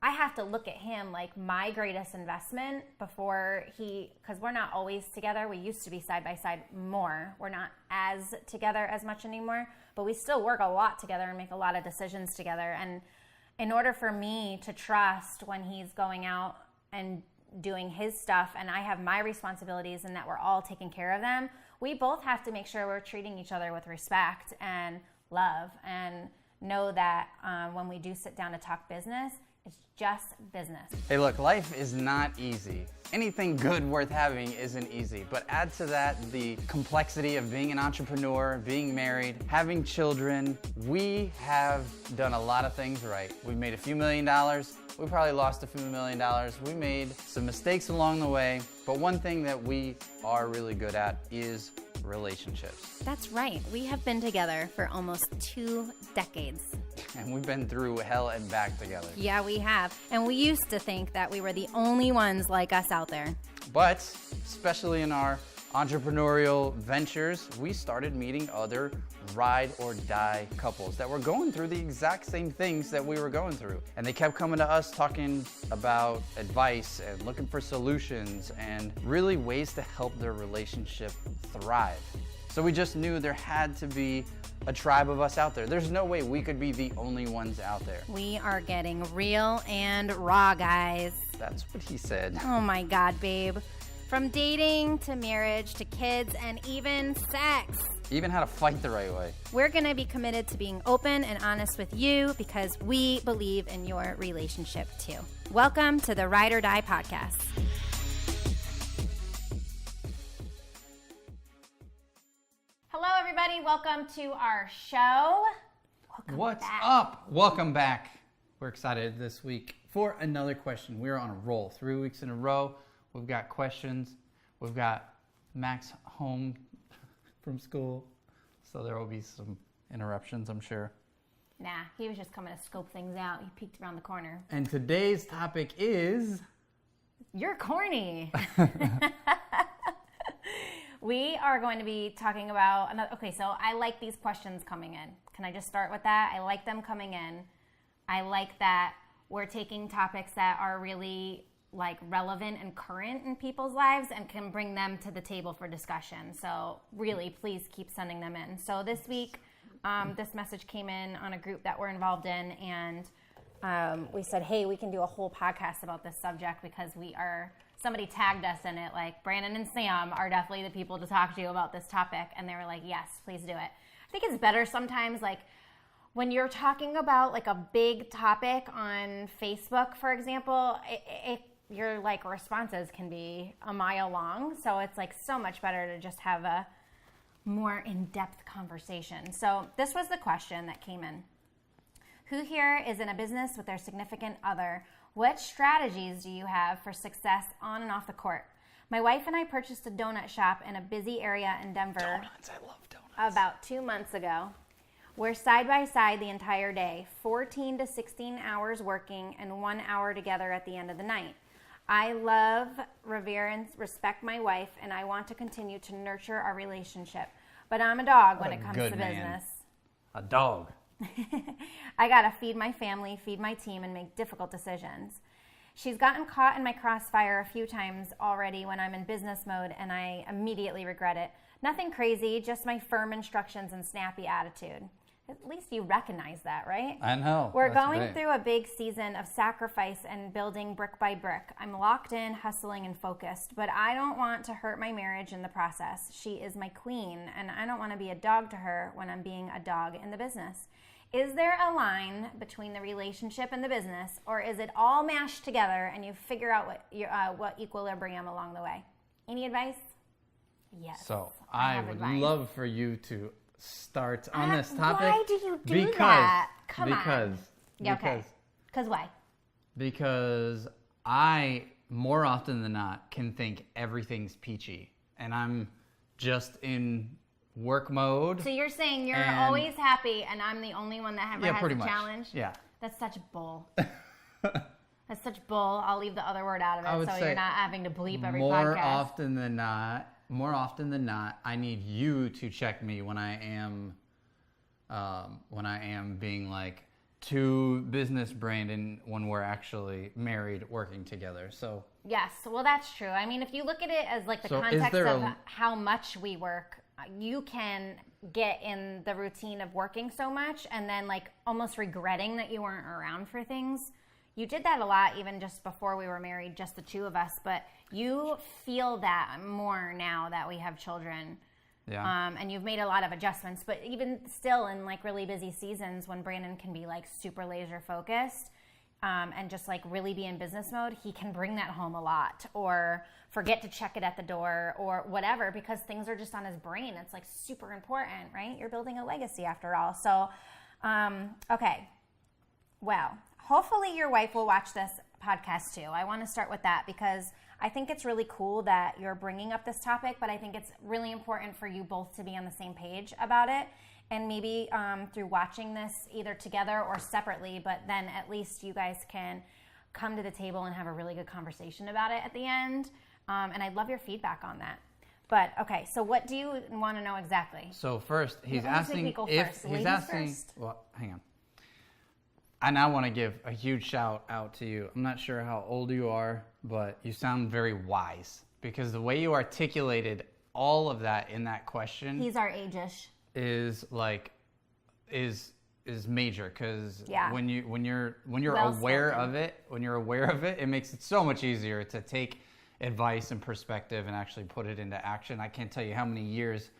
I have to look at him like my greatest investment before because we're not always together. We used to be side by side more. We're not as together as much anymore, but we still work a lot together and make a lot of decisions together. And in order for me to trust when he's going out and doing his stuff and I have my responsibilities and that we're all taking care of them, we both have to make sure we're treating each other with respect and love, and know that when we do sit down to talk business, it's just business. Hey look, life is not easy. Anything good worth having isn't easy, but add to that the complexity of being an entrepreneur, being married, having children. We have done a lot of things right. We've made a few $1 million. We probably lost a few $1 million. We made some mistakes along the way, but one thing that we are really good at is relationships. That's right. We have been together for almost 2 decades. And we've been through hell and back together. Yeah, we have. And we used to think that we were the only ones like us out there. But, especially in our entrepreneurial ventures, we started meeting other ride or die couples that were going through the exact same things that we were going through. And they kept coming to us talking about advice and looking for solutions and really ways to help their relationship thrive. So we just knew there had to be a tribe of us out there. There's no way we could be the only ones out there. We are getting real and raw, guys. That's what he said. Oh my God, babe. From dating to marriage to kids and even sex. Even how to fight the right way. We're going to be committed to being open and honest with you because we believe in your relationship too. Welcome to the Ride or Die podcast. Hello, everybody. Welcome to our show. What's up? Welcome back. We're excited this week for another question. We're on a roll. 3 weeks in a row. We've got questions. We've got Max home from school, so there will be some interruptions, I'm sure. Nah, he was just coming to scope things out. He peeked around the corner. And today's topic is... You're corny. We are going to be talking about another. Okay, so I like these questions coming in. Can I just start with that? I like them coming in. I like that we're taking topics that are really like relevant and current in people's lives and can bring them to the table for discussion. So really, please keep sending them in. So this week, this message came in on a group that we're involved in, and we said, hey, we can do a whole podcast about this subject because somebody tagged us in it, like Brandon and Sam are definitely the people to talk to about this topic. And they were like, yes, please do it. I think it's better sometimes, like when you're talking about like a big topic on Facebook, for example, your like responses can be a mile long. So it's like so much better to just have a more in-depth conversation. So this was the question that came in. Who here is in a business with their significant other? What strategies do you have for success on and off the court? My wife and I purchased a donut shop in a busy area in Denver. Donuts, I love donuts. About 2 months ago. We're side by side the entire day, 14 to 16 hours working and 1 hour together at the end of the night. I love, revere, and respect my wife, and I want to continue to nurture our relationship. But I'm a dog when it comes to business. A dog. I gotta feed my family, feed my team, and make difficult decisions. She's gotten caught in my crossfire a few times already when I'm in business mode, and I immediately regret it. Nothing crazy, just my firm instructions and snappy attitude. At least you recognize that, right? I know. We're going through a big season of sacrifice and building brick by brick. I'm locked in, hustling, and focused, but I don't want to hurt my marriage in the process. She is my queen, and I don't want to be a dog to her when I'm being a dog in the business. Is there a line between the relationship and the business, or is it all mashed together and you figure out what equilibrium along the way? Any advice? Yes. So I would love for you to start on this topic. Why do you do that? Come on. Yeah, okay. Because why? Because I, more often than not, can think everything's peachy. And I'm just in work mode. So you're saying you're always happy and I'm the only one that ever has a challenge? Yeah. That's such bull. That's such bull. I'll leave the other word out of it so you're not having to bleep every podcast. More often than not, I need you to check me when I am being like, to business Brandon when we're actually married working together. So yes, well, that's true. I mean, if you look at it as like the So is context there of a- how much we work, you can get in the routine of working so much and then like almost regretting that you weren't around for things. You did that a lot even just before we were married, just the two of us, but you feel that more now that we have children. yeah. And you've made a lot of adjustments, but even still in like really busy seasons when Brandon can be like super laser focused and just like really be in business mode, he can bring that home a lot or forget to check it at the door or whatever because things are just on his brain. It's like super important, right? You're building a legacy after all. So, okay. Well, hopefully your wife will watch this podcast too. I want to start with that because I think it's really cool that you're bringing up this topic, but I think it's really important for you both to be on the same page about it. And maybe through watching this either together or separately, but then at least you guys can come to the table and have a really good conversation about it at the end. And I'd love your feedback on that. But okay, so what do you want to know exactly? So first, he's Why don't you asking make me go if first? he's Ladies asking. first. Well, hang on. I now want to give a huge shout out to you. I'm not sure how old you are, but you sound very wise because the way you articulated all of that in that question He's our age-ish. is like is major because Yeah. when you're Well aware spoken. of it, it makes it so much easier to take advice and perspective and actually put it into action. I can't tell you how many years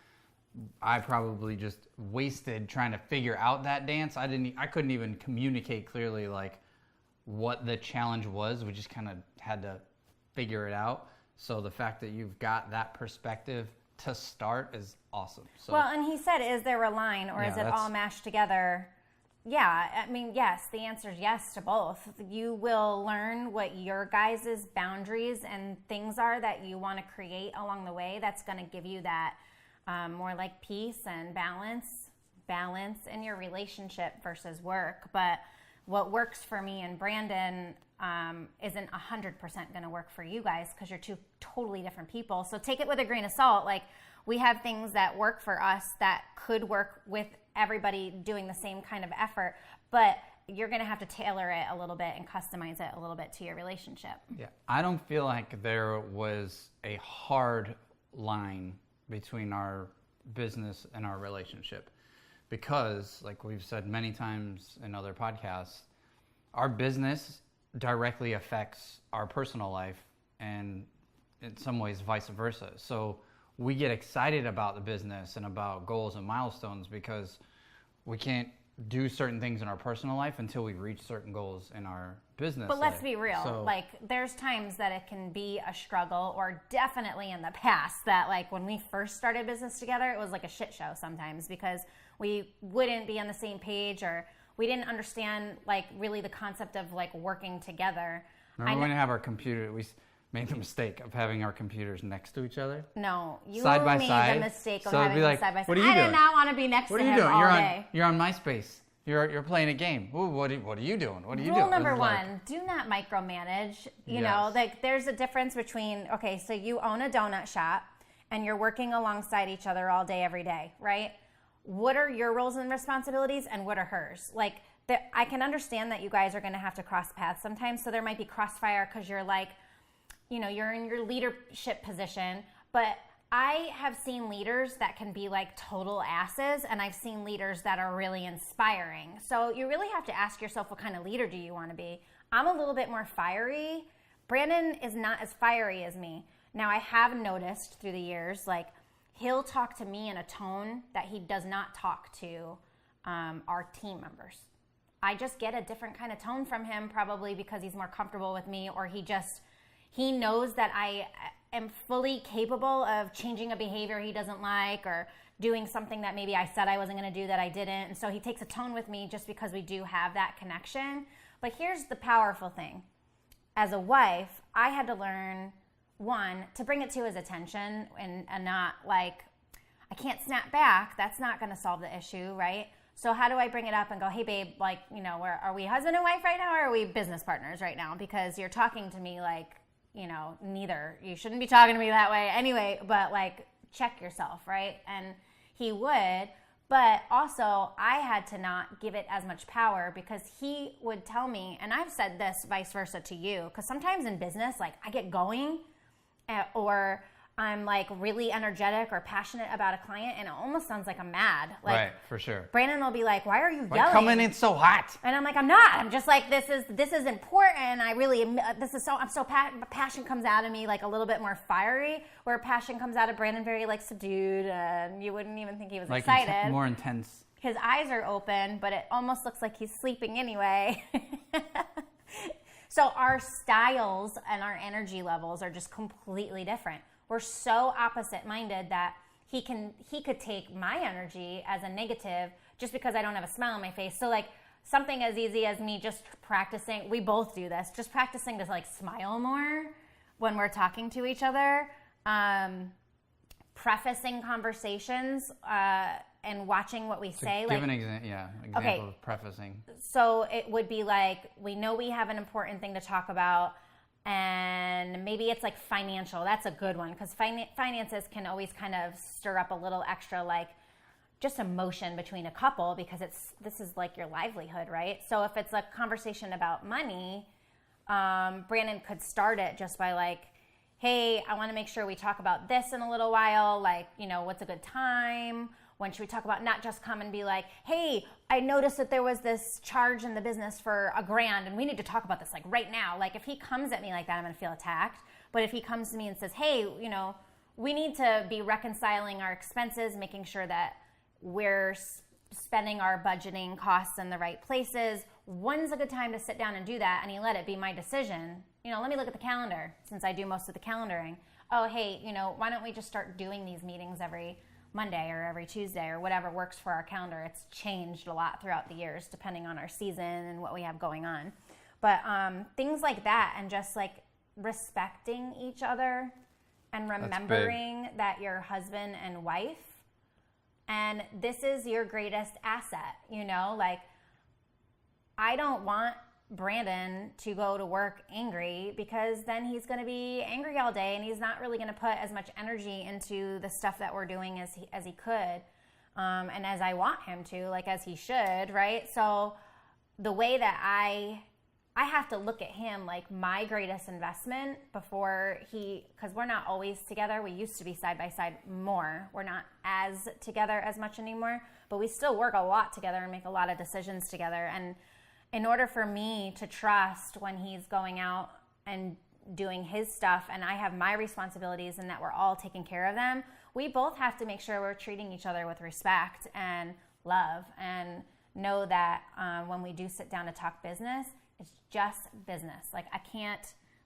I probably just wasted trying to figure out that dance. I couldn't even communicate clearly like what the challenge was. We just kind of had to figure it out. So the fact that you've got that perspective to start is awesome. So Well, and he said, is there a line or is Yeah, it all mashed together? Yeah, I mean, yes, the answer is yes to both. You will learn what your guys' boundaries and things are that you want to create along the way. That's going to give you that more like peace and balance in your relationship versus work. But what works for me and Brandon isn't 100% going to work for you guys because you're two totally different people. So take it with a grain of salt. Like we have things that work for us that could work with everybody doing the same kind of effort, but you're going to have to tailor it a little bit and customize it a little bit to your relationship. yeah, I don't feel like there was a hard line between our business and our relationship because, like we've said many times in other podcasts, our business directly affects our personal life and in some ways vice versa. So we get excited about the business and about goals and milestones because we can't do certain things in our personal life until we reach certain goals in our business But life. let's be real. So, Like there's times that it can be a struggle, or definitely in the past that like when we first started business together, it was like a shit show sometimes because we wouldn't be on the same page or we didn't understand like really the concept of like working together. remember when we have our computer, we made the mistake of having our computers next to each other. No, you Side by made side. the mistake of So it'd having be them like, side by side. "What are you I doing? did not want to be next What to are you him doing? all day. You're on MySpace. You're playing a game. Ooh, what are you doing? What are you doing? Rule number It was like- one, do not micromanage. You Yes. know, like there's a difference between, okay, so you own a donut shop and you're working alongside each other all day, every day, right? What are your roles and responsibilities and what are hers? Like, I can understand that you guys are going to have to cross paths sometimes. So there might be crossfire because you're like, you know, you're in your leadership position, but I have seen leaders that can be like total asses, and I've seen leaders that are really inspiring. So you really have to ask yourself, what kind of leader do you want to be? I'm a little bit more fiery. Brandon is not as fiery as me. Now, I have noticed through the years, like he'll talk to me in a tone that he does not talk to our team members. I just get a different kind of tone from him, probably because he's more comfortable with me, or he knows that I am fully capable of changing a behavior he doesn't like or doing something that maybe I said I wasn't going to do that I didn't. And so he takes a tone with me just because we do have that connection. But here's the powerful thing. As a wife, I had to learn, one, to bring it to his attention and not like, I can't snap back. That's not going to solve the issue, right? So how do I bring it up and go, hey, babe, like, you know, are we husband and wife right now, or are we business partners right now? Because you're talking to me like, you know, neither. You shouldn't be talking to me that way anyway, but like check yourself, right? And he would, But also, I had to not give it as much power because he would tell me, and I've said this vice versa to you, because sometimes in business, like I get going or I'm like really energetic or passionate about a client and it almost sounds like I'm mad. Like, right, for sure. Brandon will be like, why are you Why yelling? coming in so hot? And I'm like, I'm not. I'm just like, this is important. I really, passion comes out of me like a little bit more fiery, where passion comes out of Brandon very like subdued, and you wouldn't even think he was Like excited. more intense. His eyes are open, but it almost looks like he's sleeping anyway. So our styles and our energy levels are just completely different. We're so opposite-minded that he could take my energy as a negative just because I don't have a smile on my face. So like something as easy as me just practicing, we both do this, just practicing to like smile more when we're talking to each other, prefacing conversations, and watching what we say. Give an example of prefacing. So it would be like, we know we have an important thing to talk about, and maybe it's like financial. That's a good one, because finances can always kind of stir up a little extra like just emotion between a couple, because this is like your livelihood, right? So if it's a conversation about money, Brandon could start it just by like, hey, I want to make sure we talk about this in a little while. Like, what's a good time? When should we talk about, not just come and be like, hey, I noticed that there was this charge in the business for $1,000 and we need to talk about this like right now. Like if he comes at me like that, I'm going to feel attacked. But if he comes to me and says, hey, we need to be reconciling our expenses, making sure that we're spending our budgeting costs in the right places. When's a good time to sit down and do that? And he let it be my decision. Let me look at the calendar, since I do most of the calendaring. Oh, hey, why don't we just start doing these meetings every Monday or every Tuesday or whatever works for our calendar. It's changed a lot throughout the years depending on our season and what we have going on. But things like that, and just like respecting each other and remembering that you're husband and wife, and this is your greatest asset. Like I don't want Brandon to go to work angry, because then he's going to be angry all day and he's not really going to put as much energy into the stuff that we're doing as he could, and as I want him to, like as he should, right? So the way that I have to look at him like my greatest investment before because we're not always together. We used to be side by side more. We're not as together as much anymore, but we still work a lot together and make a lot of decisions together. And in order for me to trust when he's going out and doing his stuff and I have my responsibilities and that we're all taking care of them, we both have to make sure we're treating each other with respect and love, and know that when we do sit down to talk business, it's just business. Like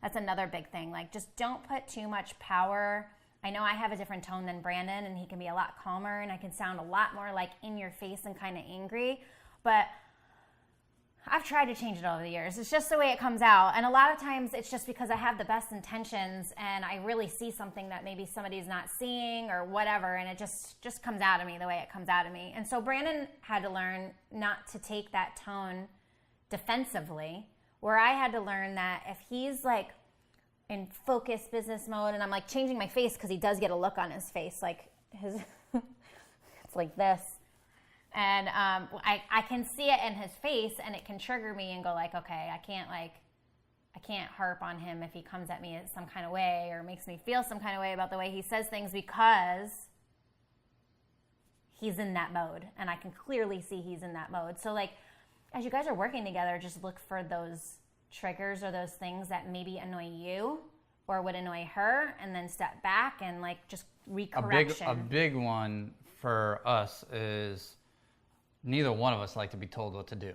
that's another big thing. Like just don't put too much power. I know I have a different tone than Brandon, and he can be a lot calmer, and I can sound a lot more like in your face and kind of angry, but I've tried to change it over the years. It's just the way it comes out. And a lot of times it's just because I have the best intentions and I really see something that maybe somebody's not seeing or whatever, and it just comes out of me the way it comes out of me. And so Brandon had to learn not to take that tone defensively, where I had to learn that if he's like in focused business mode and I'm like changing my face, because he does get a look on his face, like it's like this. And I can see it in his face, and it can trigger me and go like, okay, I can't harp on him if he comes at me some kind of way or makes me feel some kind of way about the way he says things, because he's in that mode, and I can clearly see he's in that mode. So like, as you guys are working together, just look for those triggers or those things that maybe annoy you or would annoy her, and then step back and like just recorrection. A big one for us is, neither one of us like to be told what to do.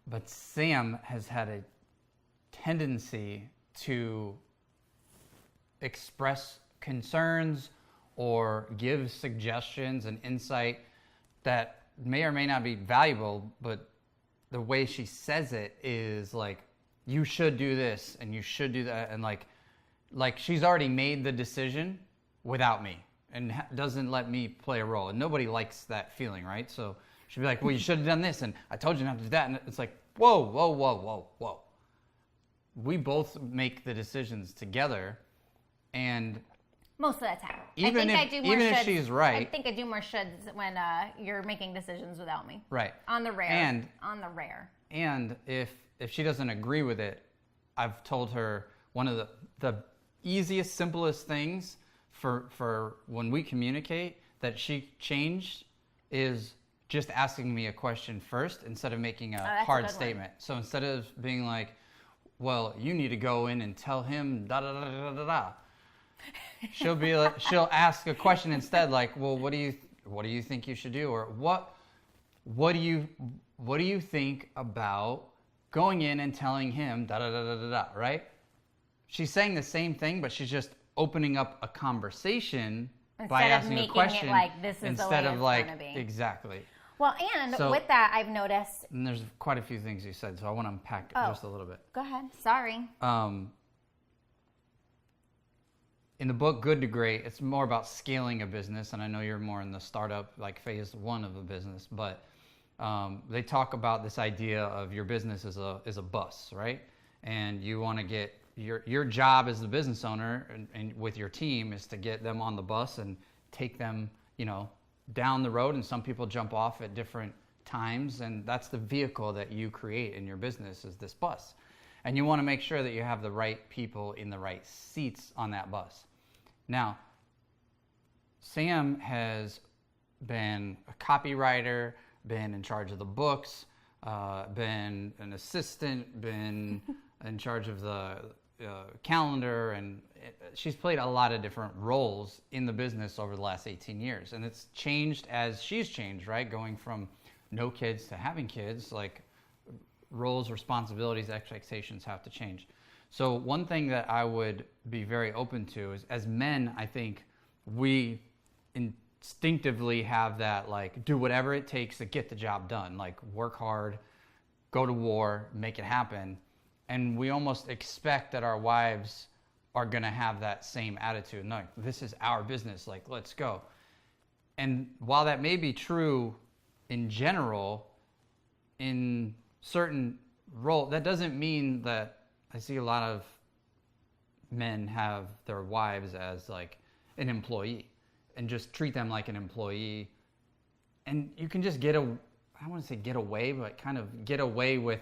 But Sam has had a tendency to express concerns or give suggestions and insight that may or may not be valuable, but the way she says it is like, you should do this and you should do that, and like she's already made the decision without me, and doesn't let me play a role. And nobody likes that feeling, right? So she'd be like, well, you should have done this, and I told you not to do that. And it's like, whoa. We both make the decisions together, and Most of the time. Even if she's right. I think I do more shoulds when you're making decisions without me. Right. On the rare. And if she doesn't agree with it, I've told her one of the easiest, simplest things for when we communicate that she changed is just asking me a question first instead of making a hard statement. So instead of being like, well, you need to go in and tell him da da da da da da. She'll ask a question instead, like, well, what do you think you should do, or what do you think about going in and telling him da da da da da da, right? She's saying the same thing, but she's just opening up a conversation by asking a question it like, this is instead the way of it's like gonna be. exactly. Well, and with that, I've noticed. And there's quite a few things you said, so I want to unpack just a little bit. Go ahead. Sorry. In the book Good to Great, it's more about scaling a business, and I know you're more in the startup, like phase one of a business, but they talk about this idea of your business is a bus, right? And you want to get your job as the business owner and with your team is to get them on the bus and take them, down the road. And some people jump off at different times, and that's the vehicle that you create in your business is this bus. And you want to make sure that you have the right people in the right seats on that bus. Now, Sam has been a copywriter, been in charge of the books, been an assistant, been in charge of the calendar, and she's played a lot of different roles in the business over the last 18 years. And it's changed as she's changed, right? Going from no kids to having kids, like roles, responsibilities, expectations have to change. So one thing that I would be very open to is, as men, I think we instinctively have that, like, do whatever it takes to get the job done, like work hard, go to war, make it happen. And we almost expect that our wives are going to have that same attitude. No, this is our business, like, let's go. And while that may be true in general, in certain role, that doesn't mean that I see a lot of men have their wives as like an employee and just treat them like an employee. And you can just I don't want to say get away, but kind of get away with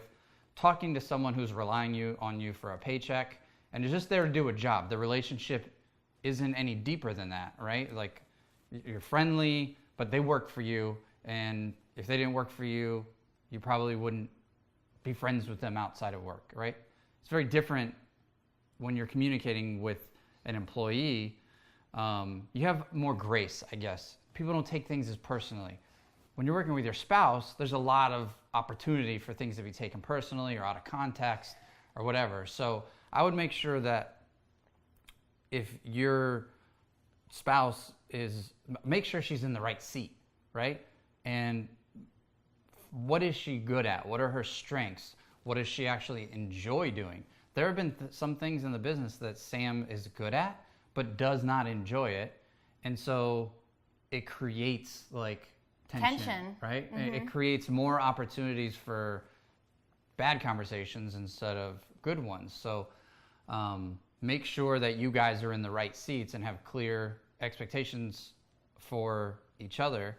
talking to someone who's relying on you for a paycheck and is just there to do a job. The relationship isn't any deeper than that, right? Like, you're friendly, but they work for you. And if they didn't work for you, you probably wouldn't be friends with them outside of work, right? It's very different when you're communicating with an employee. You have more grace, I guess. People don't take things as personally. When you're working with your spouse, there's a lot of opportunity for things to be taken personally or out of context or whatever. So I would make sure that if your spouse make sure she's in the right seat, right? And what is she good at? What are her strengths? What does she actually enjoy doing? There have been some things in the business that Sam is good at, but does not enjoy it. And so it creates like tension. Right? Mm-hmm. It creates more opportunities for bad conversations instead of good ones. So make sure that you guys are in the right seats and have clear expectations for each other.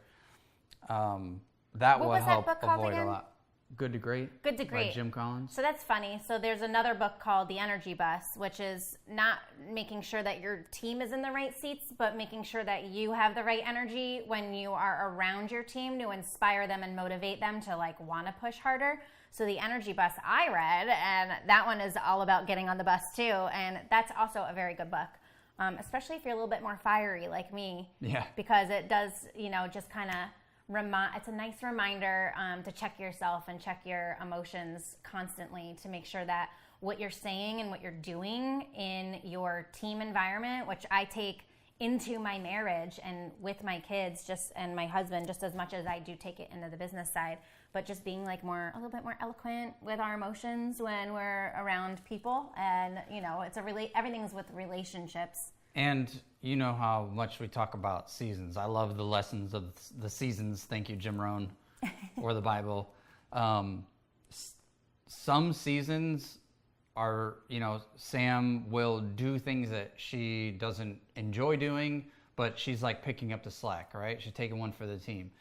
That will help avoid a lot. Good to Great. Good to Great. By Jim Collins. So that's funny. So there's another book called The Energy Bus, which is not making sure that your team is in the right seats, but making sure that you have the right energy when you are around your team to inspire them and motivate them to like want to push harder. So The Energy Bus I read, and that one is all about getting on the bus too. And that's also a very good book, especially if you're a little bit more fiery like me. Yeah. Because it does, just kind of it's a nice reminder to check yourself and check your emotions constantly to make sure that what you're saying and what you're doing in your team environment, which I take into my marriage and with my kids and my husband just as much as I do take it into the business side, but just being like a little bit more eloquent with our emotions when we're around people. And everything's with relationships. And you know how much we talk about seasons. I love the lessons of the seasons. Thank you, Jim Rohn, or the Bible. Some seasons Sam will do things that she doesn't enjoy doing, but she's like picking up the slack, right? She's taking one for the team.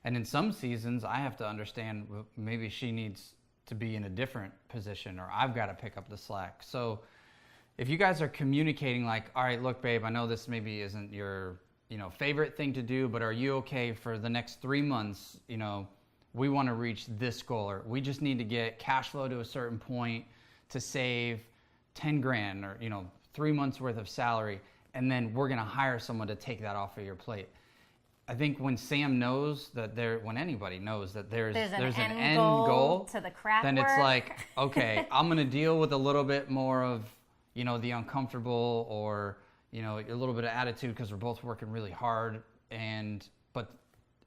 And in some seasons, I have to understand maybe she needs to be in a different position, or I've got to pick up the slack. So if you guys are communicating like, all right, look, babe, I know this maybe isn't your, favorite thing to do, but are you okay for the next 3 months? We want to reach this goal, or we just need to get cash flow to a certain point to save 10 grand or, 3 months worth of salary. And then we're going to hire someone to take that off of your plate. I think when Sam knows that when anybody knows that there's an end goal to the crap then work. It's like, okay, I'm going to deal with a little bit more of, the uncomfortable or, a little bit of attitude because we're both working really hard but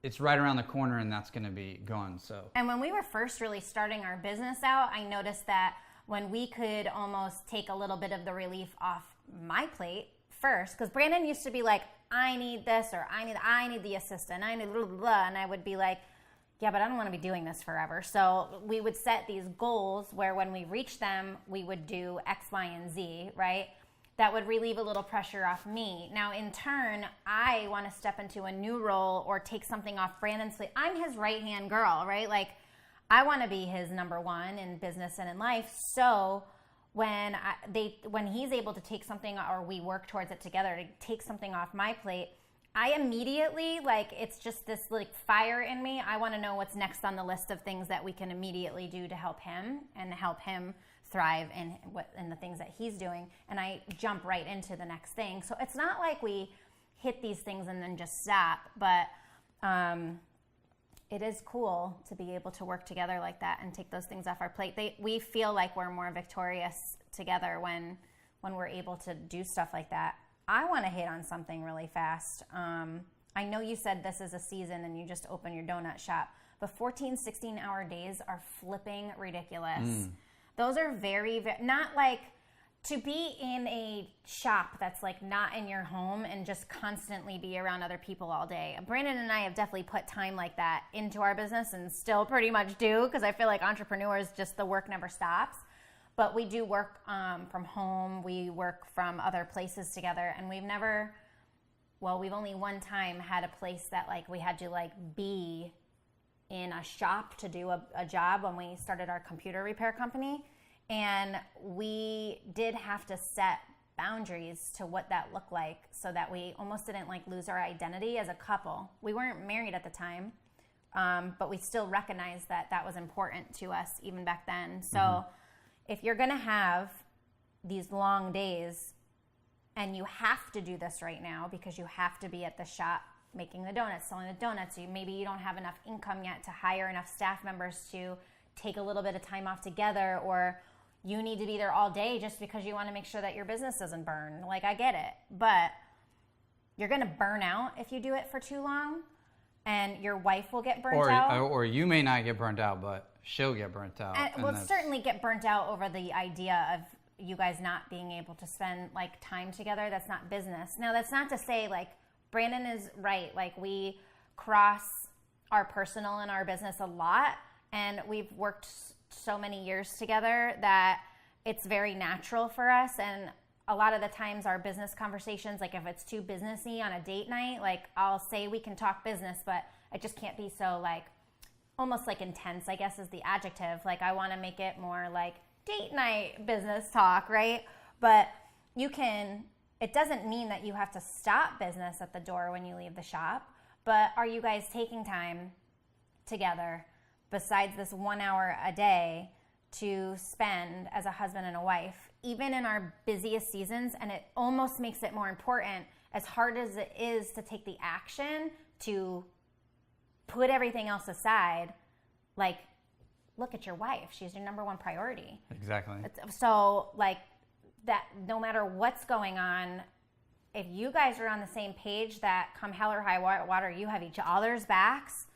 it's right around the corner and that's going to be gone. So. And when we were first really starting our business out, I noticed that when we could almost take a little bit of the relief off my plate first, because Brandon used to be like, I need this, or I need the assistant, I need blah, blah, blah, and I would be like, yeah, but I don't want to be doing this forever. So we would set these goals where when we reach them, we would do X, Y, and Z, right? That would relieve a little pressure off me. Now, in turn, I want to step into a new role or take something off Brandon's plate. I'm his right-hand girl, right? Like, I want to be his number one in business and in life. So when he's able to take something, or we work towards it together to take something off my plate, I immediately, it's just this fire in me. I want to know what's next on the list of things that we can immediately do to help him and help him thrive in the things that he's doing. And I jump right into the next thing. So it's not like we hit these things and then just stop, but it is cool to be able to work together like that and take those things off our plate. We feel like we're more victorious together when we're able to do stuff like that. I want to hit on something really fast. I know you said this is a season and you just opened your donut shop, but 14, 16-hour days are flipping ridiculous. Those are very, not like to be in a shop that's not in your home and just constantly be around other people all day. Brandon and I have definitely put time like that into our business and still pretty much do, because I feel like entrepreneurs, just the work never stops. But we do work from home. We work from other places together. And we've only one time had a place that we had to be in a shop to do a job when we started our computer repair company. And we did have to set boundaries to what that looked like so that we almost didn't lose our identity as a couple. We weren't married at the time, but we still recognized that was important to us even back then. So if you're going to have these long days and you have to do this right now because you have to be at the shop making the donuts, selling the donuts, maybe you don't have enough income yet to hire enough staff members to take a little bit of time off together, or you need to be there all day just because you want to make sure that your business doesn't burn. I get it, but you're going to burn out if you do it for too long, and your wife will get burnt out. Or you may not get burnt out, but she'll get burnt out. And we'll certainly get burnt out over the idea of you guys not being able to spend time together. That's not business. Now, that's not to say Brandon is right. We cross our personal and our business a lot, and we've worked so many years together that it's very natural for us. And a lot of the times our business conversations, if it's too businessy on a date night, I'll say we can talk business, but it just can't be so almost intense, I guess is the adjective. I want to make it more date night business talk, right? But it doesn't mean that you have to stop business at the door when you leave the shop, but are you guys taking time together besides this 1 hour a day to spend as a husband and a wife, even in our busiest seasons? And it almost makes it more important, as hard as it is to take the action to put everything else aside. Look at your wife. She's your number one priority. Exactly. So that no matter what's going on, if you guys are on the same page, that come hell or high water, you have each other's backs.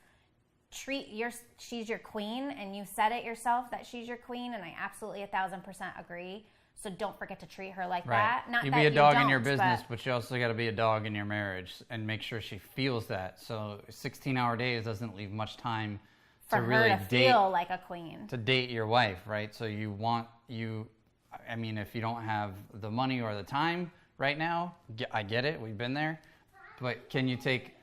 She's your queen, and you said it yourself that she's your queen, and I absolutely 1,000% agree. So don't forget to treat her like that. Not you that be a dog in your don't, business, but you also got to be a dog in your marriage and make sure she feels that. So 16-hour days doesn't leave much time for to her really to feel like a queen. To date your wife, right? So I mean, if you don't have the money or the time right now, I get it. We've been there. But can you take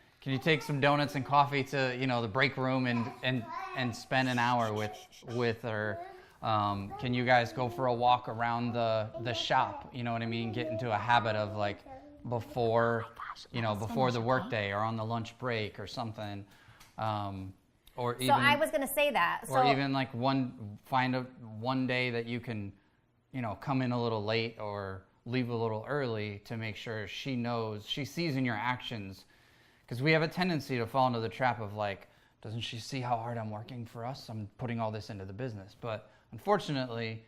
some donuts and coffee to, the break room and spend an hour with her? Can you guys go for a walk around the shop? You know what I mean? Get into a habit of like before the workday or on the lunch break or something. Or even, so I was going to say that. Or even like find one day that you can, come in a little late or leave a little early to make sure she sees in your actions. Because we have a tendency to fall into the trap of like, doesn't she see how hard I'm working for us? I'm putting all this into the business. But unfortunately,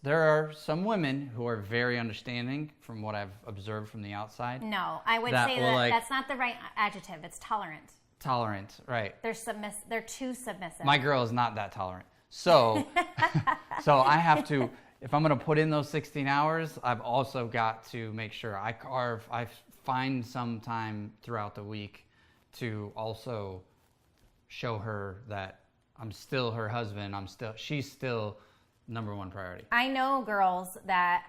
there are some women who are very understanding from what I've observed from the outside. No, I would say that that's not the right adjective. It's tolerant. Tolerant, right. They're too submissive. My girl is not that tolerant. So I have to, if I'm going to put in those 16 hours, I've also got to make sure I find some time throughout the week to also show her that I'm still her husband. She's still number one priority. I know girls that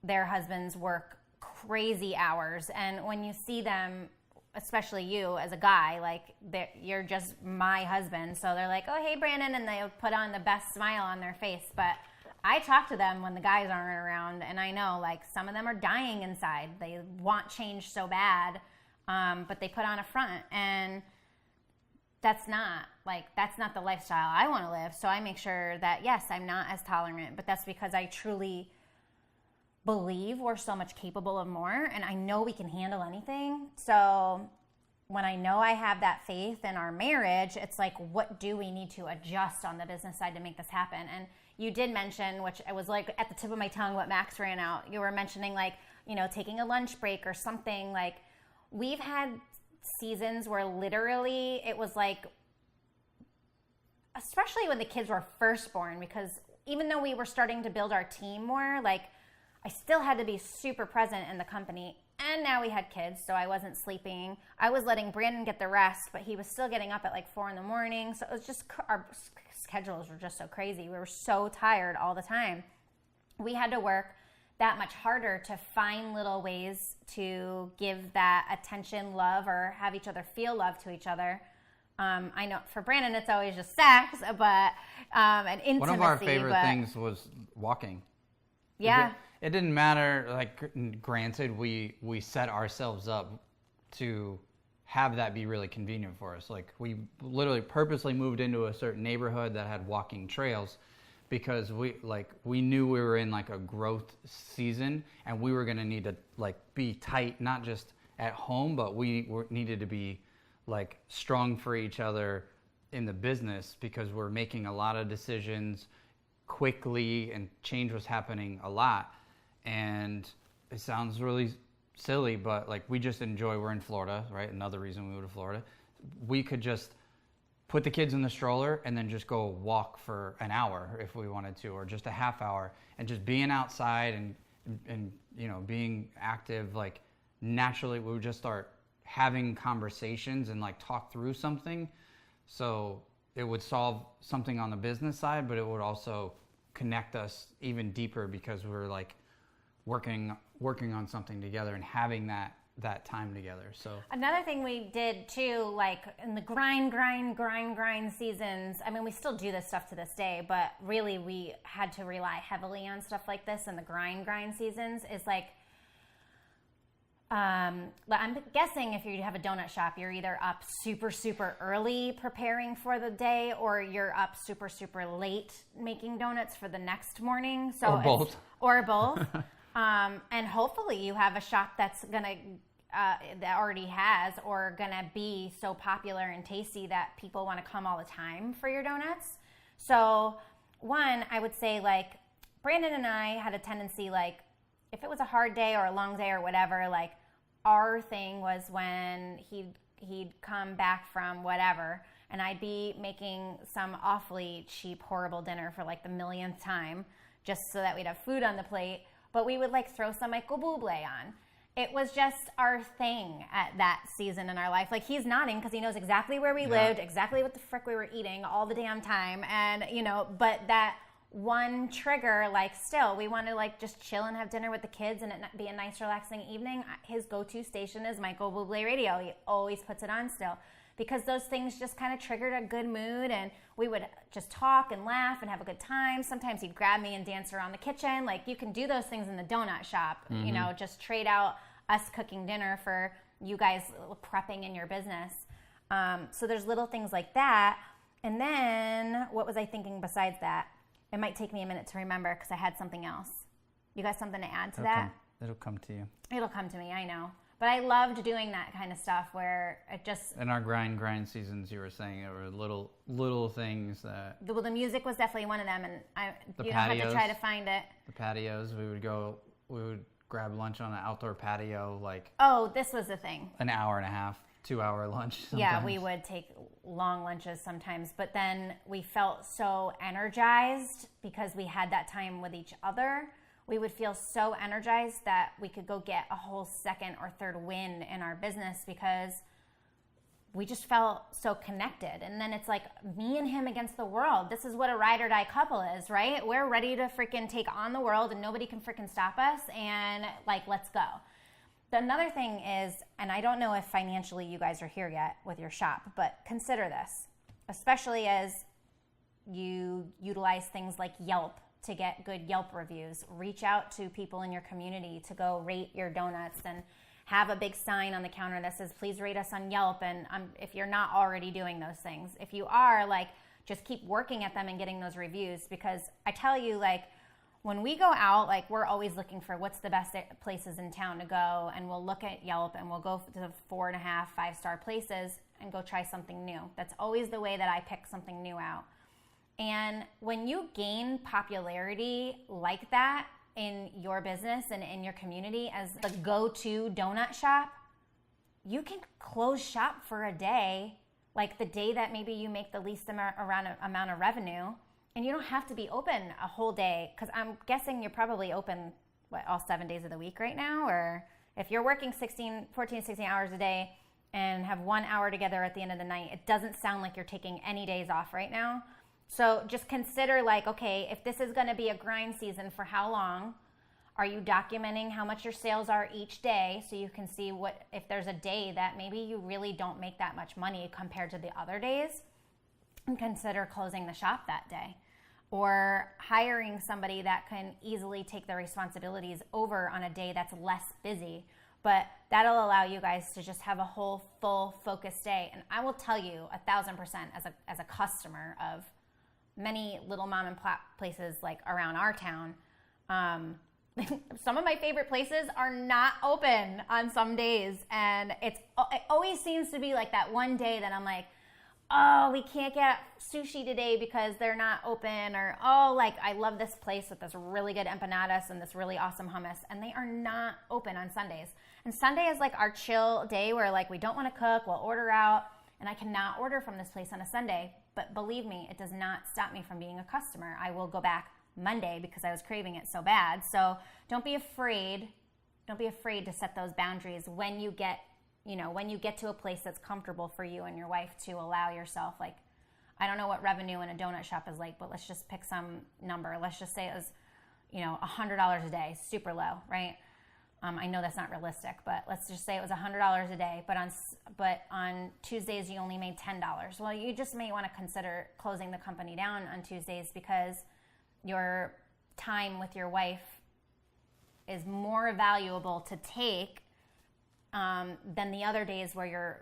their husbands work crazy hours, and when you see them, especially you as a guy, like you're just my husband, so they're like, oh hey Brandon, and they put on the best smile on their face. But I talk to them when the guys aren't around, and I know like some of them are dying inside. They want change so bad, but they put on a front, and that's not the lifestyle I want to live. So I make sure that yes, I'm not as tolerant, but that's because I truly believe we're so much capable of more, and I know we can handle anything. So when I know I have that faith in our marriage, it's like, what do we need to adjust on the business side to make this happen? And you did mention, which I was like at the tip of my tongue, what Max ran out. You were mentioning like, taking a lunch break or something. Like we've had seasons where literally it was like, especially when the kids were first born, because even though we were starting to build our team more, like I still had to be super present in the company. And now we had kids, so I wasn't sleeping. I was letting Brandon get the rest, but he was still getting up at like 4 a.m. So it was just, our schedules were just so crazy. We were so tired all the time. We had to work that much harder to find little ways to give that attention, love, or have each other feel love to each other. I know for Brandon, it's always just sex, but and intimacy. One of our favorite things was walking. Yeah. It didn't matter, like, granted, we set ourselves up to have that be really convenient for us. Like, we literally purposely moved into a certain neighborhood that had walking trails because we knew we were in, like, a growth season, and we were going to need to, like, be tight, not just at home, but we needed to be, like, strong for each other in the business because we're making a lot of decisions quickly, and change was happening a lot. And it sounds really silly, but like we're in Florida, right? Another reason we moved to Florida. We could just put the kids in the stroller and then just go walk for an hour if we wanted to, or just a half hour, and just being outside and being active, like naturally we would just start having conversations and like talk through something. So it would solve something on the business side, but it would also connect us even deeper because we're like working on something together and having that time together. So another thing we did too, like in the grind seasons, I mean, we still do this stuff to this day, but really we had to rely heavily on stuff like this in the grind seasons, is like, I'm guessing if you have a donut shop, you're either up super, super early preparing for the day, or you're up super, super late making donuts for the next morning. So Or both. And hopefully you have a shop that's gonna that already has, or gonna be so popular and tasty that people want to come all the time for your donuts. So one, I would say, like, Brandon and I had a tendency, like, if it was a hard day or a long day or whatever, like, our thing was when he'd come back from whatever, and I'd be making some awfully cheap, horrible dinner for like the millionth time, just so that we'd have food on the plate. But we would like throw some Michael Bublé on. It was just our thing at that season in our life. Like, he's nodding because he knows exactly where we lived, exactly what the frick we were eating all the damn time, and but that one trigger, like still, we want to like just chill and have dinner with the kids and it be a nice, relaxing evening. His go-to station is Michael Bublé radio. He always puts it on still because those things just kind of triggered a good mood and we would just talk and laugh and have a good time. Sometimes he'd grab me and dance around the kitchen. Like you can do those things in the donut shop, you know, just trade out us cooking dinner for you guys prepping in your business. So there's little things like that. And then what was I thinking besides that? It might take me a minute to remember because I had something else. You got something to add to that? It'll come to you. It'll come to me, I know. But I loved doing that kind of stuff where it just... In our grind seasons, you were saying there were little things that... Well, the music was definitely one of them, and you don't patios, have to try to find it. The patios, we would grab lunch on an outdoor patio, like... Oh, this was the thing. An hour and a half, 2-hour lunch sometimes. Yeah, we would take long lunches sometimes, but then we felt so energized because we had that time with each other. We would feel so energized that we could go get a whole second or third win in our business because we just felt so connected. And then it's like me and him against the world. This is what a ride or die couple is, right? We're ready to freaking take on the world and nobody can freaking stop us and like, let's go. Another thing is, and I don't know if financially you guys are here yet with your shop, but consider this, especially as you utilize things like Yelp to get good Yelp reviews. Reach out to people in your community to go rate your donuts and have a big sign on the counter that says, please rate us on Yelp. And if you're not already doing those things, if you are, like, just keep working at them and getting those reviews. Because I tell you, like, when we go out, like, we're always looking for what's the best places in town to go, and we'll look at Yelp and we'll go to the 4.5, 5-star places and go try something new. That's always the way that I pick something new out. And when you gain popularity like that in your business and in your community as the go-to donut shop, you can close shop for a day, like the day that maybe you make the least amount of revenue. And you don't have to be open a whole day, because I'm guessing you're probably open, all 7 days of the week right now? Or if you're working 14, 16 hours a day and have 1 hour together at the end of the night, it doesn't sound like you're taking any days off right now. So just consider, like, okay, if this is going to be a grind season, for how long? Are you documenting how much your sales are each day so you can see if there's a day that maybe you really don't make that much money compared to the other days? And consider closing the shop that day, or hiring somebody that can easily take the responsibilities over on a day that's less busy. But that'll allow you guys to just have a whole full focused day. And I will tell you 1,000% as a customer of many little mom and pop places like around our town, some of my favorite places are not open on some days. And it always seems to be like that one day that I'm like, oh, we can't get sushi today because they're not open, or, oh, like, I love this place with this really good empanadas and this really awesome hummus, and they are not open on Sundays. And Sunday is like our chill day where, like, we don't want to cook, we'll order out, and I cannot order from this place on a Sunday. But believe me, it does not stop me from being a customer. I will go back Monday because I was craving it so bad. So don't be afraid. Don't be afraid to set those boundaries when you get to a place that's comfortable for you and your wife, to allow yourself, like, I don't know what revenue in a donut shop is like, but let's just pick some number. Let's just say it was, $100 a day, super low, right? I know that's not realistic, but let's just say it was $100 a day, but on Tuesdays you only made $10. Well, you just may want to consider closing the company down on Tuesdays because your time with your wife is more valuable to take than the other days where you're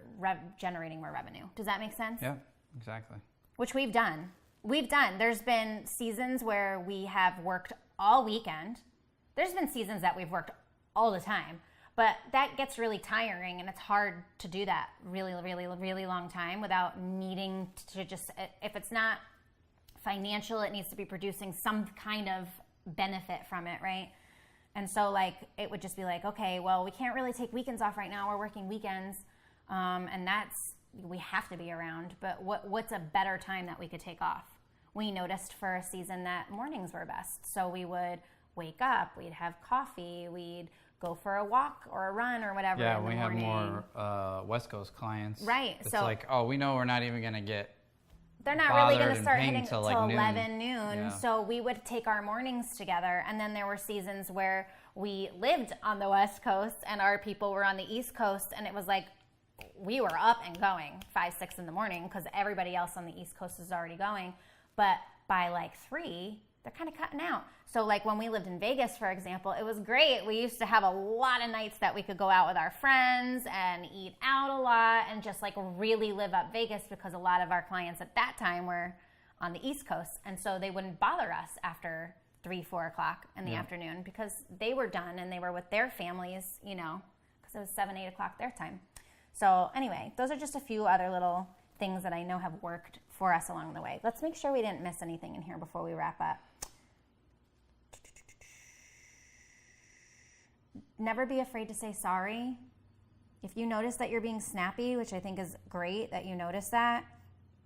generating more revenue. Does that make sense? Yeah, exactly. Which we've done. There's been seasons where we have worked all weekend. There's been seasons that we've worked all the time, but that gets really tiring, and it's hard to do that really, really, really long time without needing to just, if it's not financial, it needs to be producing some kind of benefit from it, right? And so, like, it would just be like, okay, well, we can't really take weekends off right now. We're working weekends, and we have to be around. But what's a better time that we could take off? We noticed for a season that mornings were best. So we would wake up, we'd have coffee, we'd go for a walk or a run or whatever. Yeah, in the we have morning. more West Coast clients. Right. It's like, oh, we know we're not even going to get they're not really going bothered to and start ping hitting till, till like, 11 noon. Yeah. So we would take our mornings together. And then there were seasons where we lived on the West Coast and our people were on the East Coast. And it was like we were up and going 5, 6 in the morning because everybody else on the East Coast is already going. But by like 3, they're kind of cutting out. So like when we lived in Vegas, for example, it was great. We used to have a lot of nights that we could go out with our friends and eat out a lot and just like really live up Vegas because a lot of our clients at that time were on the East Coast. And so they wouldn't bother us after 3, 4 o'clock in the afternoon because they were done and they were with their families, you know, because it was 7, 8 o'clock their time. So anyway, those are just a few other little things that I know have worked for us along the way. Let's make sure we didn't miss anything in here before we wrap up. Never be afraid to say sorry. If you notice that you're being snappy, which I think is great that you notice that,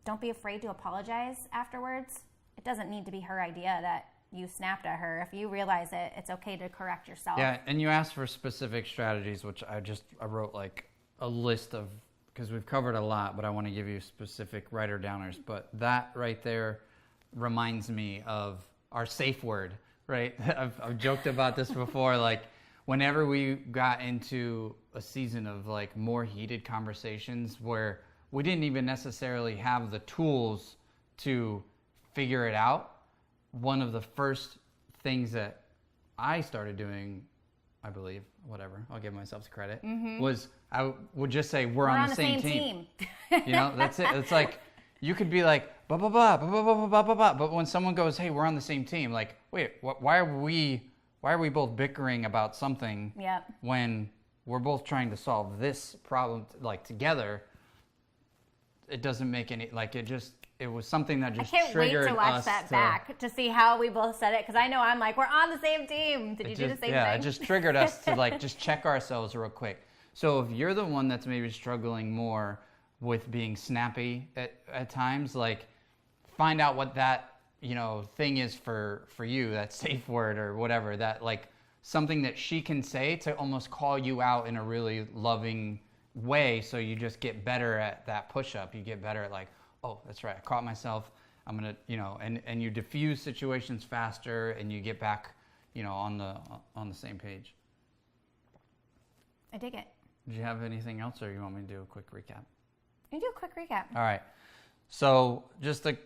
don't be afraid to apologize afterwards. It doesn't need to be her idea that you snapped at her. If you realize it, it's okay to correct yourself. Yeah, and you asked for specific strategies, which I wrote like a list of, because we've covered a lot, but I want to give you specific writer-downers. But that right there reminds me of our safe word, right? I've joked about this before, like, whenever we got into a season of like more heated conversations where we didn't even necessarily have the tools to figure it out, one of the first things that I started doing, I believe, whatever, I'll give myself the credit, was I would just say, we're on the same team. You know, that's it. It's like, you could be like, blah, blah, blah, blah, blah, blah, blah, blah, blah. But when someone goes, hey, we're on the same team, like, wait, why are we both bickering about something when we're both trying to solve this problem like together? It doesn't make any, like, it was something that just triggered us. I can't wait to watch that back to see how we both said it, because I know I'm like, we're on the same team. Did you do the same thing? Yeah, it just triggered us to like just check ourselves real quick. So if you're the one that's maybe struggling more with being snappy at times, like, find out what that, you know, thing is for you, that safe word or whatever, that like something that she can say to almost call you out in a really loving way, so you just get better at that push-up. You get better at like, oh, that's right, I caught myself, I'm gonna, you know, and you diffuse situations faster and you get back, you know, on the same page. I dig it. Did you have anything else, or you want me to do a quick recap? You do a quick recap. All right. So just a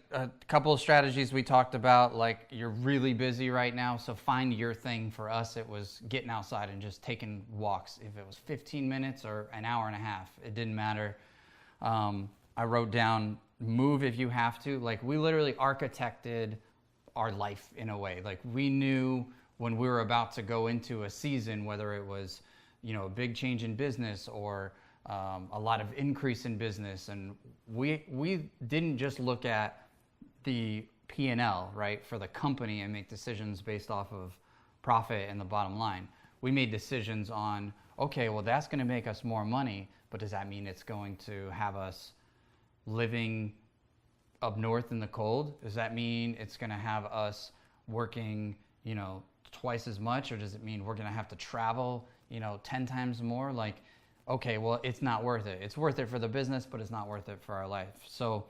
couple of strategies we talked about, like, you're really busy right now, so find your thing. For us, it was getting outside and just taking walks. If it was 15 minutes or an hour and a half, it didn't matter. I wrote down, move if you have to. Like, we literally architected our life in a way. Like, we knew when we were about to go into a season, whether it was, you know, a big change in business or a lot of increase in business, and we didn't just look at the P&L, right, for the company and make decisions based off of profit and the bottom line. We made decisions on, okay, well, that's going to make us more money, but does that mean it's going to have us living up north in the cold? Does that mean it's going to have us working, you know, twice as much, or does it mean we're going to have to travel, you know, 10 times more? Like, okay, well, it's not worth it. It's worth it for the business, but it's not worth it for our life. So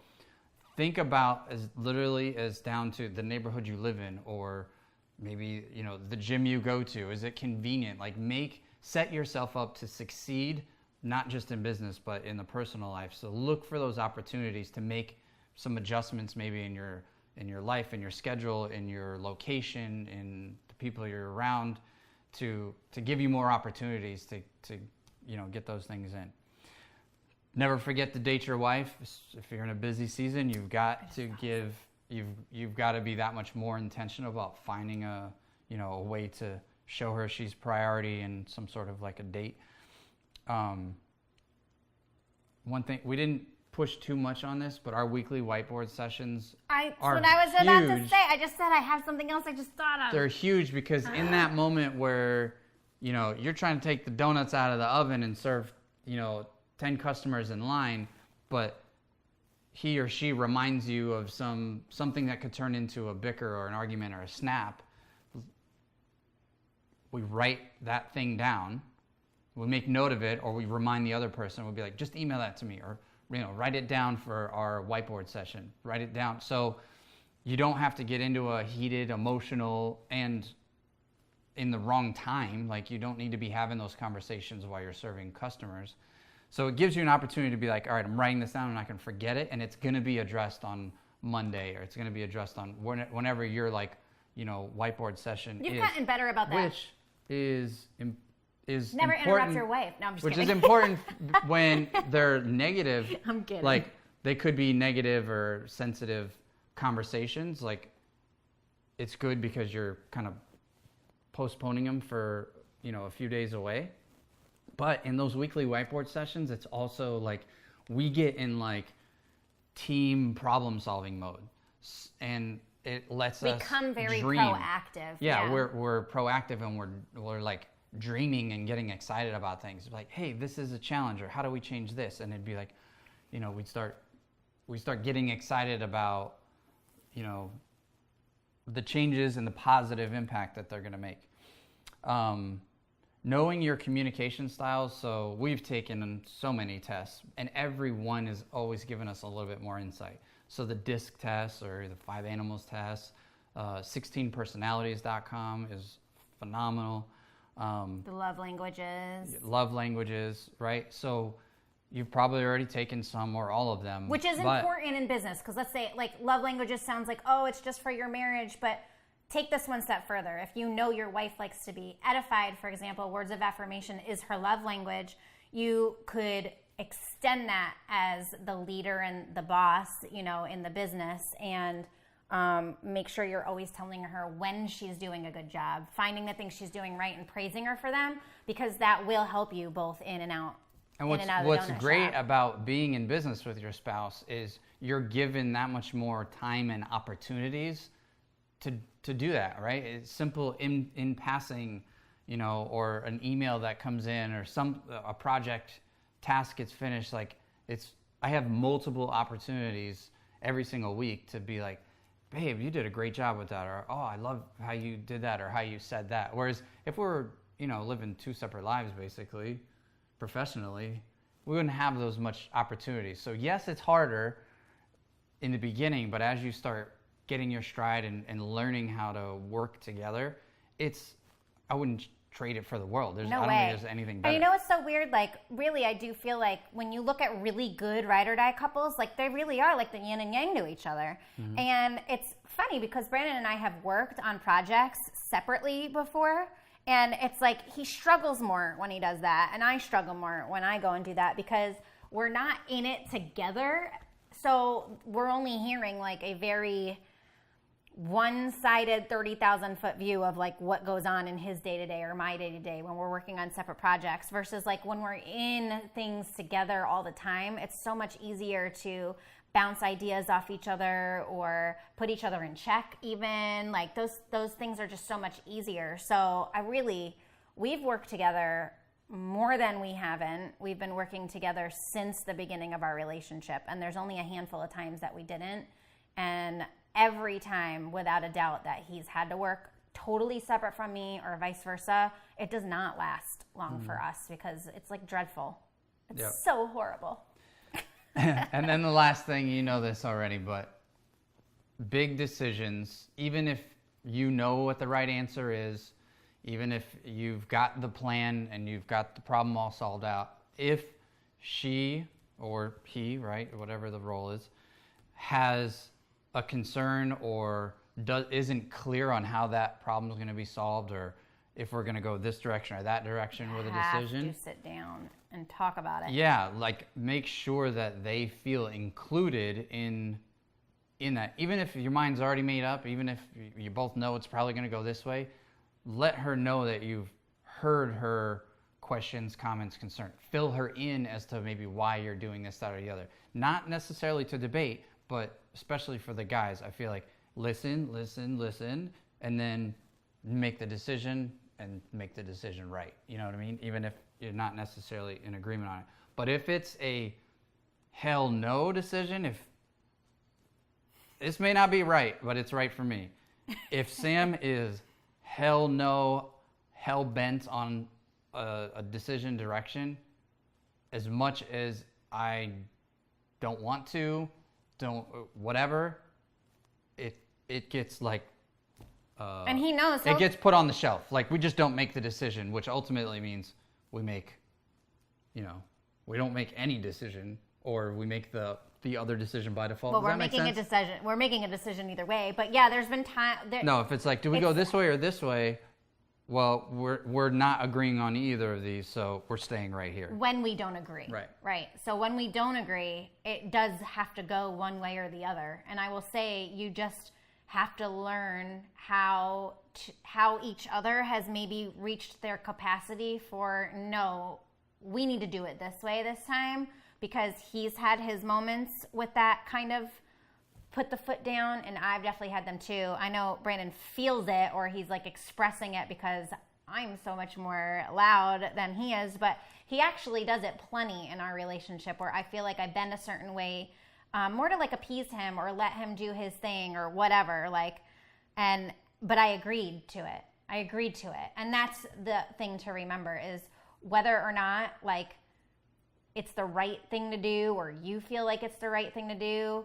think about as literally as down to the neighborhood you live in, or maybe, you know, the gym you go to. Is it convenient? Like, set yourself up to succeed, not just in business, but in the personal life. So look for those opportunities to make some adjustments, maybe in your life, in your schedule, in your location, in the people you're around, to give you more opportunities to you know, get those things in. Never forget to date your wife. If you're in a busy season, you've got to be that much more intentional about finding a way to show her she's priority in some sort of like a date. One thing, we didn't push too much on this, but our weekly whiteboard sessions are what I was about to huge. say. I just said I have something else I just thought of. They're huge because in that moment where, you know, you're trying to take the donuts out of the oven and serve, you know, 10 customers in line, but he or she reminds you of something that could turn into a bicker or an argument or a snap. We write that thing down, we make note of it, or we remind the other person. We'll be like, just email that to me, or write it down for our whiteboard session. Write it down. So you don't have to get into a heated, emotional, and in the wrong time. Like, you don't need to be having those conversations while you're serving customers. So it gives you an opportunity to be like, all right, I'm writing this down and I can forget it, and it's going to be addressed on Monday, or it's going to be addressed on whenever your whiteboard session You've gotten better about that. Which is never important, interrupt your wife. No, I'm just kidding. Which is important when they're negative. I'm kidding. Like, they could be negative or sensitive conversations. Like, it's good because you're kind of postponing them for, a few days away. But in those weekly whiteboard sessions, it's also like we get in like team problem solving mode, and it lets us become very dream. Proactive. Yeah, we're proactive, and we're like dreaming and getting excited about things. Like, hey, this is a challenge, or how do we change this? And it'd be like, we start getting excited about, the changes and the positive impact that they're going to make. Knowing your communication styles. So we've taken so many tests, and every one has always given us a little bit more insight. So the DISC test, or the 5 animals test, 16personalities.com is phenomenal. The love languages. Right? So you've probably already taken some or all of them. Which is important in business, because let's say, like, love languages sounds like, oh, it's just for your marriage, but take this one step further. If you know your wife likes to be edified, for example, words of affirmation is her love language, you could extend that as the leader and the boss, in the business, and make sure you're always telling her when she's doing a good job, finding the things she's doing right and praising her for them, because that will help you both in and out. And what's great about being in business with your spouse is you're given that much more time and opportunities to do that, right? It's simple in passing, or an email that comes in, or a project task gets finished. Like, I have multiple opportunities every single week to be like, babe, you did a great job with that, or, oh, I love how you did that, or how you said that. Whereas if we're, living 2 separate lives, basically, professionally, we wouldn't have those much opportunities. So yes, it's harder in the beginning, but as you start getting your stride and learning how to work together, I wouldn't trade it for the world. I don't think there's anything better. And what's so weird? Like, really, I do feel like when you look at really good ride or die couples, like, they really are like the yin and yang to each other. Mm-hmm. And it's funny because Brandon and I have worked on projects separately before, and it's like he struggles more when he does that, and I struggle more when I go and do that, because we're not in it together. So we're only hearing like a very one-sided 30,000-foot view of like what goes on in his day-to-day or my day-to-day when we're working on separate projects, versus like when we're in things together all the time, it's so much easier to bounce ideas off each other or put each other in check even. Like those things are just so much easier. So we've worked together more than we haven't. We've been working together since the beginning of our relationship, and there's only a handful of times that we didn't. And every time, without a doubt, that he's had to work totally separate from me or vice versa, it does not last long for us, because it's like dreadful. It's so horrible. And then the last thing, you know this already, but big decisions, even if you know what the right answer is, even if you've got the plan and you've got the problem all solved out, if she or he, right, whatever the role is, has a concern or isn't clear on how that problem is going to be solved, or if we're going to go this direction or that direction with a decision, have to sit down and talk about it. Yeah, like make sure that they feel included in that. Even if your mind's already made up, even if you both know it's probably going to go this way, let her know that you've heard her questions, comments, concerns. Fill her in as to maybe why you're doing this, that, or the other. Not necessarily to debate, but especially for the guys, I feel like listen, and then make the decision, and make the decision right. You know what I mean? Even if you're not necessarily in agreement on it. But if it's a hell no decision, if this may not be right, but it's right for me. If Sam is hell no, hell bent on a decision direction, as much as I don't want to, don't whatever, it gets like and he knows it gets put on the shelf. Like we just don't make the decision, which ultimately means we make, we don't make any decision, or we make the other decision by default. Well, Does that make sense? We're making a decision either way. But yeah, there's been time. No, if it's like, do we go this way or this way? Well, we're not agreeing on either of these, so we're staying right here. When we don't agree. Right. Right. So when we don't agree, it does have to go one way or the other. And I will say, you just have to learn how each other has maybe reached their capacity for, no, we need to do it this way this time, because he's had his moments with that kind of put the foot down, and I've definitely had them too. I know Brandon feels it, or he's like expressing it because I'm so much more loud than he is, but he actually does it plenty in our relationship, where I feel like I bend a certain way, more to like appease him or let him do his thing or whatever, but I agreed to it. And that's the thing to remember, is whether or not like it's the right thing to do, or you feel like it's the right thing to do.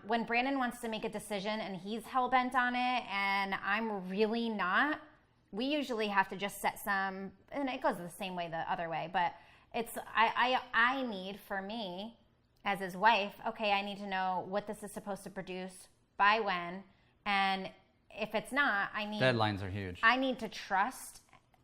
When Brandon wants to make a decision and he's hell-bent on it and I'm really not, we usually have to just set some, and it goes the same way the other way, but it's, I need, for me as his wife, okay, I need to know what this is supposed to produce by when, and if it's not, deadlines are huge. I need to trust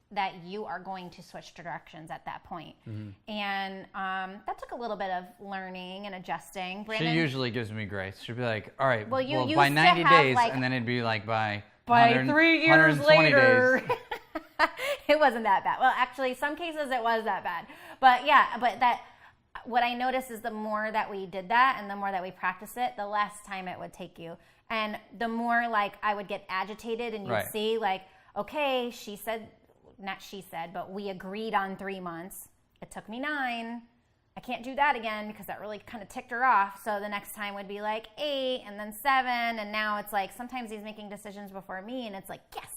that you are going to switch directions at that point. Mm-hmm. And that took a little bit of learning and adjusting. Brandon, she usually gives me grace. She'll be like, all right, well you by 90 days, like, and then it'd be like by 3 years later. Days. It wasn't that bad. Well, actually, some cases it was that bad. But yeah, what I noticed is the more that we did that and the more that we practiced it, the less time it would take you. And the more like I would get agitated, and you'd see like, okay, not she said, but we agreed on 3 months. It took me 9. I can't do that again because that really kind of ticked her off. So the next time would be like 8 and then 7. And now it's like sometimes he's making decisions before me, and it's like, yes,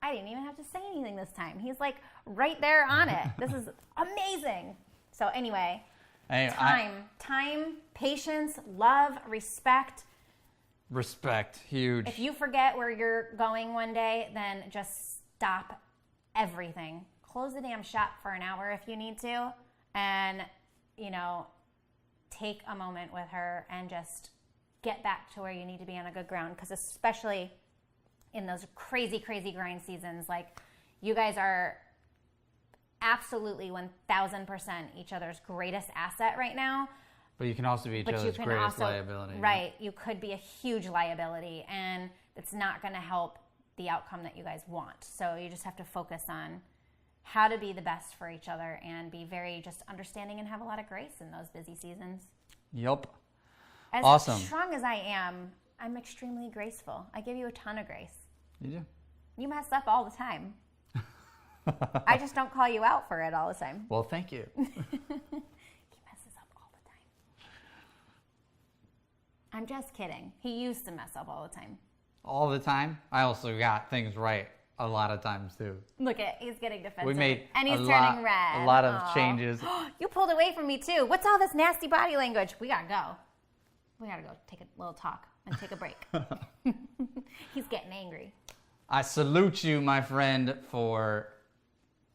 I didn't even have to say anything this time. He's like right there on it. This is amazing. So anyway, time, patience, love, respect. Respect, huge. If you forget where you're going one day, then just stop everything. Close the damn shop for an hour if you need to, and take a moment with her and just get back to where you need to be on a good ground, because especially in those crazy grind seasons, like, you guys are absolutely 1000% each other's greatest asset right now. But you can also be each other's greatest liability. Right. You could be a huge liability, and it's not going to help the outcome that you guys want. So you just have to focus on how to be the best for each other and be very just understanding and have a lot of grace in those busy seasons. Yup. As strong as I am, I'm extremely graceful. I give you a ton of grace. You do. You mess up all the time. I just don't call you out for it all the time. Well, thank you. He messes up all the time. I'm just kidding. He used to mess up all the time. All the time? I also got things right a lot of times too. Look at, he's getting defensive. We made and he's turning red. A lot of changes. You pulled away from me too. What's all this nasty body language? We gotta go. We gotta go take a little talk and take a break. He's getting angry. I salute you, my friend, for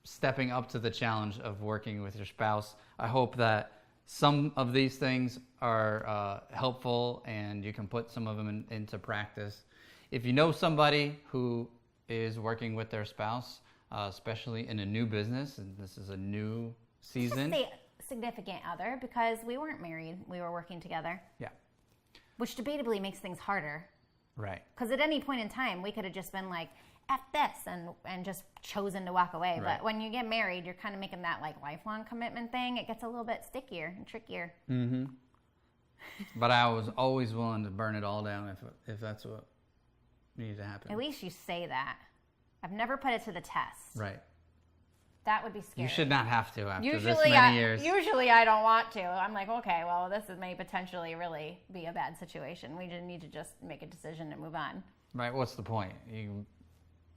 stepping up to the challenge of working with your spouse. I hope that some of these things are helpful and you can put some of them into practice. If you know somebody who is working with their spouse, especially in a new business, and this is a new season. Just say significant other, because we weren't married. We were working together. Yeah. Which debatably makes things harder. Right. Because at any point in time, we could have just been like, F this, and just chosen to walk away. Right. But when you get married, you're kind of making that like lifelong commitment thing. It gets a little bit stickier and trickier. Mm-hmm. But I was always willing to burn it all down if that's what needed to happen. At least you say that. I've never put it to the test. Right. That would be scary. You should not have to after this many years. Usually I don't want to. I'm like, okay, well, this may potentially really be a bad situation. We just need to just make a decision and move on. Right. What's the point? You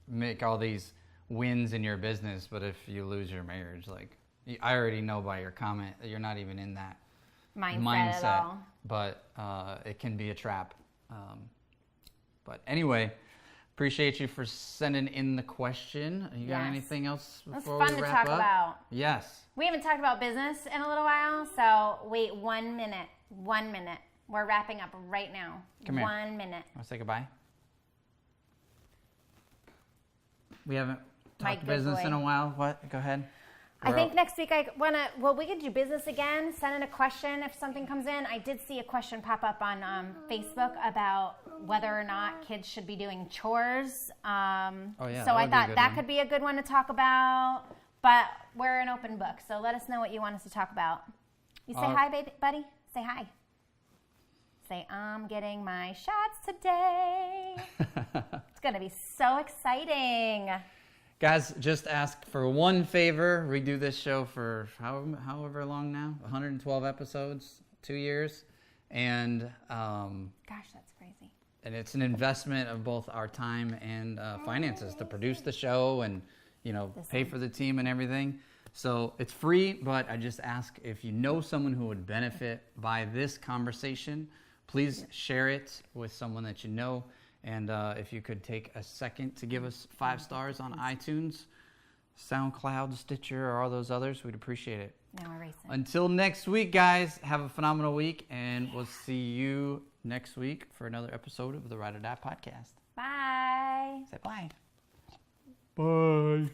make all these wins in your business, but if you lose your marriage, like, I already know by your comment that you're not even in that mindset at all. But it can be a trap. But anyway, appreciate you for sending in the question. You got anything else before we wrap up? It's fun to talk about. Yes. We haven't talked about business in a little while, so wait 1 minute. 1 minute. We're wrapping up right now. Come here. 1 minute. Want to say goodbye? We haven't My talked good business boy. in a while. What? Go ahead. I think next week we could do business again. Send in a question if something comes in. I did see a question pop up on Facebook about whether or not kids should be doing chores. So I thought that could be a good one to talk about. But we're an open book, so let us know what you want us to talk about. You say hi, baby, buddy. Say hi. Say, I'm getting my shots today. It's going to be so exciting. Guys, just ask for one favor. We do this show for however long now, 112 episodes, 2 years. And gosh, that's crazy. And it's an investment of both our time and finances to produce the show and, pay for the team and everything. So it's free, but I just ask if you know someone who would benefit by this conversation, please share it with someone that you know. And if you could take a second to give us 5 stars on iTunes, SoundCloud, Stitcher, or all those others, we'd appreciate it. Now we're racing. Until next week, guys, have a phenomenal week, and we'll see you next week for another episode of the Ride or Die podcast. Bye. Say bye. Bye.